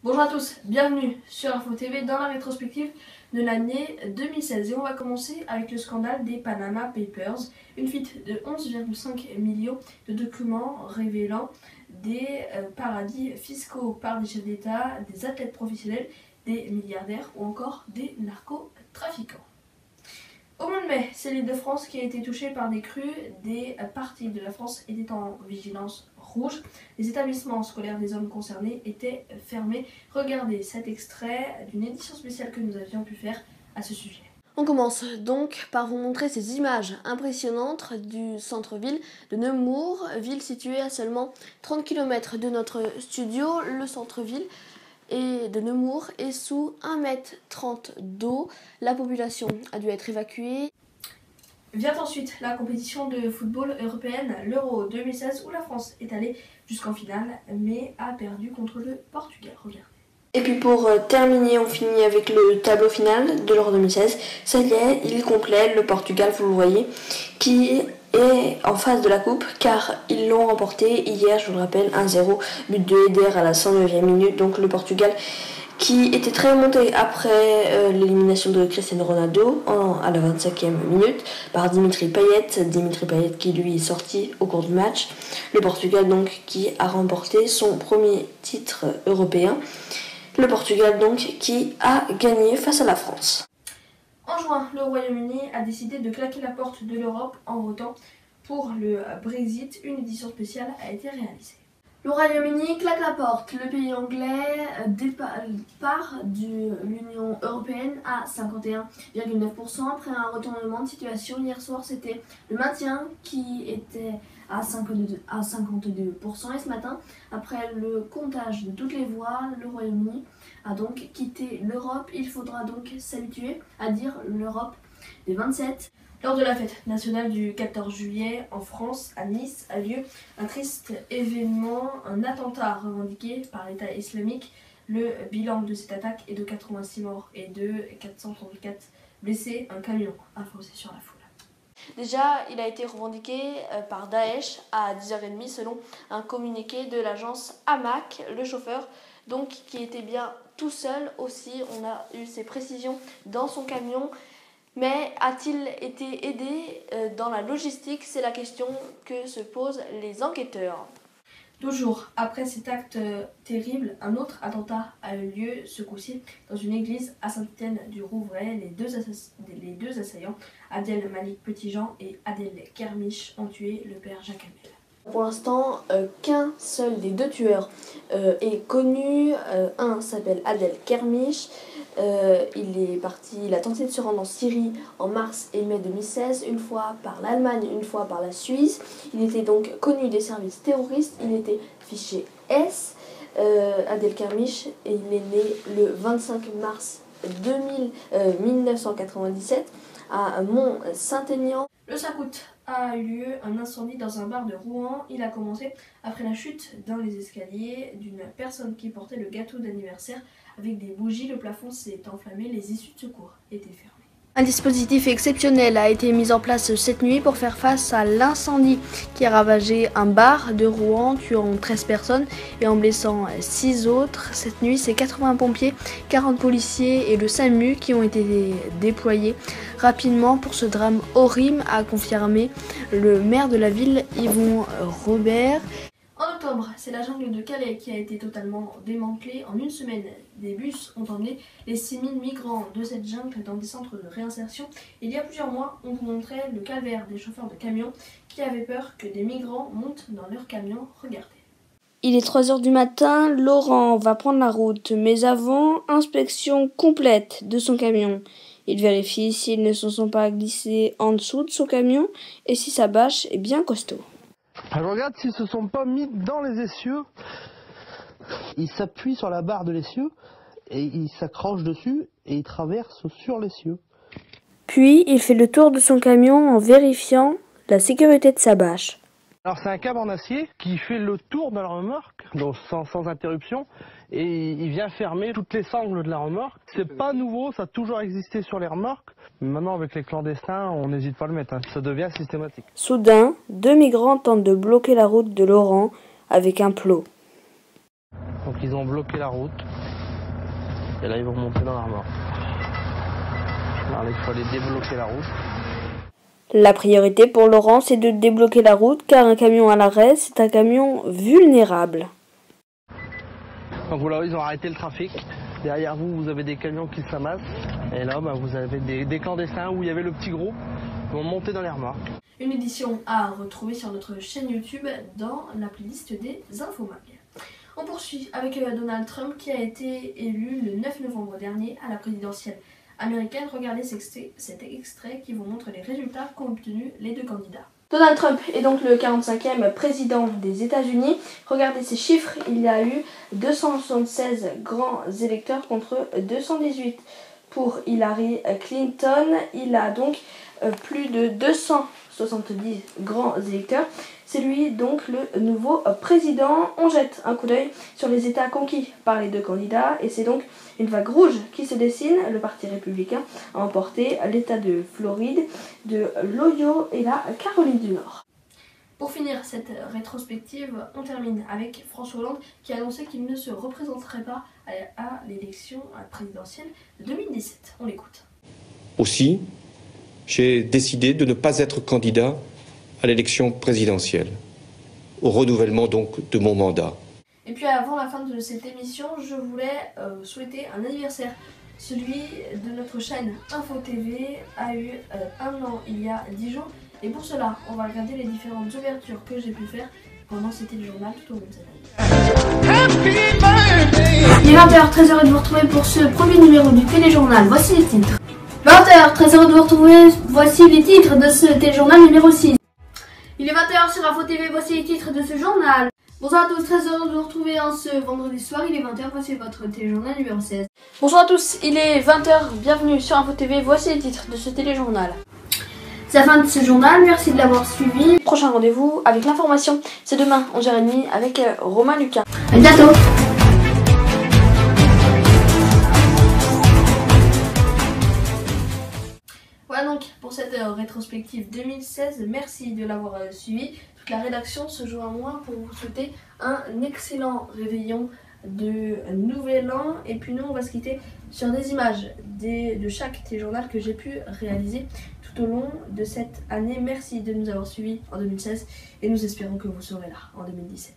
Bonjour à tous, bienvenue sur Info TV dans la rétrospective de l'année 2016 et on va commencer avec le scandale des Panama Papers, une fuite de 11,5 millions de documents révélant des paradis fiscaux par des chefs d'État, des athlètes professionnels, des milliardaires ou encore des narcotrafiquants. Au mois de mai, c'est l'île de France qui a été touchée par des crues. Des parties de la France étaient en vigilance rouge. Les établissements scolaires des zones concernées étaient fermés. Regardez cet extrait d'une édition spéciale que nous avions pu faire à ce sujet. On commence donc par vous montrer ces images impressionnantes du centre-ville de Nemours, ville située à seulement 30 km de notre studio. Le centre-ville de Nemours est sous 1,30 m d'eau. La population a dû être évacuée. Vient ensuite la compétition de football européenne, l'Euro 2016, où la France est allée jusqu'en finale, mais a perdu contre le Portugal. Regardez. Et puis pour terminer, on finit avec le tableau final de l'Euro 2016. Ça y est, il est complet, le Portugal, vous le voyez, qui est en face de la coupe, car ils l'ont remporté hier, je vous le rappelle, 1-0, but de Eder à la 109e minute. Donc le Portugal qui était très remonté après l'élimination de Cristiano Ronaldo à la 25e minute par Dimitri Payet qui lui est sorti au cours du match. Le Portugal donc qui a remporté son premier titre européen. Le Portugal donc qui a gagné face à la France. En juin, le Royaume-Uni a décidé de claquer la porte de l'Europe en votant pour le Brexit. Une édition spéciale a été réalisée. Le Royaume-Uni claque la porte. Le pays anglais part de l'Union européenne à 51,9% après un retournement de situation. Hier soir, c'était le maintien qui était à 52%. Et ce matin, après le comptage de toutes les voix, le Royaume-Uni a donc quitté l'Europe. Il faudra donc s'habituer à dire l'Europe des 27. Lors de la fête nationale du 14 juillet en France, à Nice, a lieu un triste événement, un attentat revendiqué par l'État islamique. Le bilan de cette attaque est de 86 morts et de 434 blessés. Un camion a foncé sur la foule. Déjà, il a été revendiqué par Daesh à 10h30 selon un communiqué de l'agence Amaq. Le chauffeur, donc, qui était bien tout seul aussi, on a eu ces précisions dans son camion. Mais a-t-il été aidé dans la logistique? C'est la question que se posent les enquêteurs. 12 jours après cet acte terrible, un autre attentat a eu lieu ce coup-ci dans une église à Saint-Étienne-du-Rouvray. Les deux assaillants, Adel Malik Petitjean et Adel Kermiche, ont tué le père Jacques Hamel. Pour l'instant, qu'un seul des deux tueurs est connu. Un s'appelle Adel Kermiche. Il a tenté de se rendre en Syrie en mars et mai 2016, une fois par l'Allemagne, une fois par la Suisse. Il était donc connu des services terroristes, il était fiché S. Adel Kermiche, il est né le 25 mars 1997 à Mont-Saint-Aignan. Le 5 août a eu lieu un incendie dans un bar de Rouen. Il a commencé après la chute dans les escaliers d'une personne qui portait le gâteau d'anniversaire avec des bougies. Le plafond s'est enflammé, les issues de secours étaient fermées. Un dispositif exceptionnel a été mis en place cette nuit pour faire face à l'incendie qui a ravagé un bar de Rouen, tuant 13 personnes et en blessant 6 autres. Cette nuit, c'est 80 pompiers, 40 policiers et le SAMU qui ont été déployés rapidement pour ce drame horrible, a confirmé le maire de la ville, Yvon Robert. En octobre, c'est la jungle de Calais qui a été totalement démantelée. En une semaine, des bus ont emmené les 6000 migrants de cette jungle dans des centres de réinsertion. Il y a plusieurs mois, on vous montrait le calvaire des chauffeurs de camions qui avaient peur que des migrants montent dans leurs camions. Regardez. Il est 3h du matin, Laurent va prendre la route, mais avant, inspection complète de son camion. Il vérifie s'ils ne se sont pas glissés en dessous de son camion et si sa bâche est bien costaud. Je regarde s'ils se sont pas mis dans les essieux. Ils s'appuient sur la barre de l'essieu et ils s'accrochent dessus et ils traversent sur l'essieu. Puis il fait le tour de son camion en vérifiant la sécurité de sa bâche. Alors c'est un câble en acier qui fait le tour de la remorque, donc sans interruption, et il vient fermer toutes les sangles de la remorque. C'est pas nouveau, ça a toujours existé sur les remorques. Maintenant avec les clandestins, on n'hésite pas à le mettre, hein. Ça devient systématique. Soudain, 2 migrants tentent de bloquer la route de Laurent avec un plot. Donc ils ont bloqué la route. Et là ils vont monter dans la remorque. Alors là, il faut aller débloquer la route. La priorité pour Laurent, c'est de débloquer la route car un camion à l'arrêt, c'est un camion vulnérable. Donc voilà, ils ont arrêté le trafic. Derrière vous, vous avez des camions qui s'amassent. Et là, vous avez des clandestins où il y avait le petit groupe. Ils vont monter dans les remorques. Une édition à retrouver sur notre chaîne YouTube dans la playlist des Infomag. On poursuit avec Donald Trump qui a été élu le 9 novembre dernier à la présidentielle américaine. Regardez cet extrait qui vous montre les résultats qu'ont obtenus les deux candidats. Donald Trump est donc le 45e président des États-Unis. Regardez ces chiffres, il y a eu 276 grands électeurs contre 218 pour Hillary Clinton. Il a donc plus de 270 grands électeurs. C'est lui donc le nouveau président. On jette un coup d'œil sur les États conquis par les deux candidats et c'est donc une vague rouge qui se dessine. Le Parti républicain a emporté l'État de Floride, de l'Ohio et la Caroline du Nord. Pour finir cette rétrospective, on termine avec François Hollande qui a annoncé qu'il ne se représenterait pas à l'élection présidentielle de 2017. On l'écoute. Aussi, j'ai décidé de ne pas être candidat à l'élection présidentielle, au renouvellement donc de mon mandat. Et puis avant la fin de cette émission, je voulais souhaiter un anniversaire. Celui de notre chaîne Info TV a eu 1 an il y a 10 jours. Et pour cela, on va regarder les différentes ouvertures que j'ai pu faire pendant ce téléjournal tout au long de cette année. Il est 20h, très heureux de vous retrouver pour ce premier numéro du téléjournal. Voici les titres. 20h, très heureux de vous retrouver. Voici les titres de ce téléjournal numéro 6. Il est 20h sur Info TV, voici les titres de ce journal. Bonsoir à tous, très heureux de vous retrouver en ce vendredi soir, il est 20h, voici votre téléjournal numéro 16. Bonsoir à tous, il est 20h, bienvenue sur Info TV, voici les titres de ce téléjournal. C'est la fin de ce journal, merci de l'avoir suivi. Prochain rendez-vous avec l'information, c'est demain 11h30 avec Romain Lucas. À bientôt. Voilà donc pour cette rétrospective 2016, merci de l'avoir suivi. Toute la rédaction se joint à moi pour vous souhaiter un excellent réveillon de nouvel an. Et puis nous on va se quitter sur des images de chaque téléjournal que j'ai pu réaliser tout au long de cette année. Merci de nous avoir suivis en 2016 et nous espérons que vous serez là en 2017.